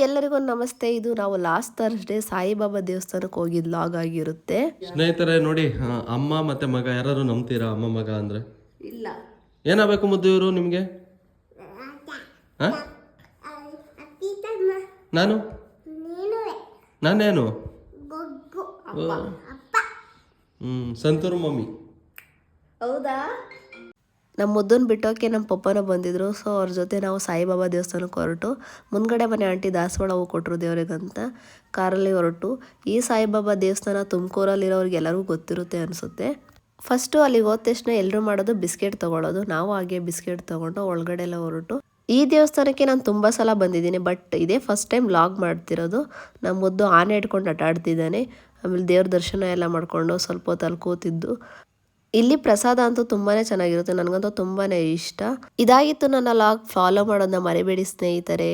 ಎಲ್ಲರಿಗೂ ನಮಸ್ತೆ. ಇದು ನಾವು ಲಾಸ್ಟ್ ಥರ್ಸ್ಡೇ ಸಾಯಿಬಾಬಾ ದೇವಸ್ಥಾನಕ್ಕೆ ಹೋಗಿದ್ದು ಲಾಗ್ ಆಗಿರುತ್ತೆ. ಸ್ನೇಹಿತರೆ ನೋಡಿ, ಅಮ್ಮ ಮತ್ತೆ ಮಗ ಯಾರು ನಂಬ್ತೀರಾ? ಅಮ್ಮ ಮಗ ಅಂದ್ರೆ ಇಲ್ಲ. ಏನಾಗಬೇಕು ಮುದ್ದು ಇವರು ನಿಮಗೆ? ನಾನೇನು ಸಂತೂರು ಮಮ್ಮಿ. ಹೌದಾ? ನಮ್ಮ ಮುದ್ದನ್ ಬಿಟ್ಟೋಕೆ ನಮ್ಮ ಪಪ್ಪನ ಬಂದಿದ್ರು. ಸೊ ಅವ್ರ ಜೊತೆ ನಾವು ಸಾಯಿಬಾಬಾ ದೇವಸ್ಥಾನಕ್ಕೆ ಹೊರಟು, ಮುಂದ್ಗಡೆ ಮನೆ ಆಂಟಿ ದಾಸವಾಳ ಹೂ ಕೊಟ್ಟರು ದೇವರಿಗಂತ. ಕಾರಲ್ಲಿ ಹೊರಟು. ಈ ಸಾಯಿಬಾಬಾ ದೇವಸ್ಥಾನ ತುಮಕೂರಲ್ಲಿರೋರಿಗೆ ಎಲ್ಲರಿಗೂ ಗೊತ್ತಿರುತ್ತೆ ಅನಿಸುತ್ತೆ. ಫಸ್ಟು ಅಲ್ಲಿಗೆ ಹೋದ ತಕ್ಷಣ ಎಲ್ಲರೂ ಮಾಡೋದು ಬಿಸ್ಕೆಟ್ ತೊಗೊಳ್ಳೋದು. ನಾವು ಹಾಗೆ ಬಿಸ್ಕೆಟ್ ತೊಗೊಂಡು ಒಳಗಡೆ ಎಲ್ಲ ಹೊರಟು. ಈ ದೇವಸ್ಥಾನಕ್ಕೆ ನಾನು ತುಂಬ ಸಲ ಬಂದಿದ್ದೀನಿ, ಬಟ್ ಇದೇ ಫಸ್ಟ್ ಟೈಮ್ ಲಾಗ್ ಮಾಡ್ತಿರೋದು. ನಮ್ಮ ಮುದ್ದು ಆನೆ ಇಟ್ಕೊಂಡು ಆಟಾಡ್ತಿದ್ದಾನೆ. ಆಮೇಲೆ ದೇವ್ರ ದರ್ಶನ ಎಲ್ಲ ಮಾಡಿಕೊಂಡು ಸ್ವಲ್ಪ ಹೊತ್ತು ಅಲ್ಲಿ ಕೂತಿದ್ದು. ಇಲ್ಲಿ ಪ್ರಸಾದ ಅಂತೂ ತುಂಬಾ ಚೆನ್ನಾಗಿರುತ್ತೆ, ನನಗಂತೂ ತುಂಬಾ ಇಷ್ಟ. ಇದಾಗಿತ್ತು ನನ್ನ ಲಾಗ್. ಫಾಲೋ ಮಾಡೋದನ್ನ ಮರಿಬೇಡಿ ಸ್ನೇಹಿತರೆ.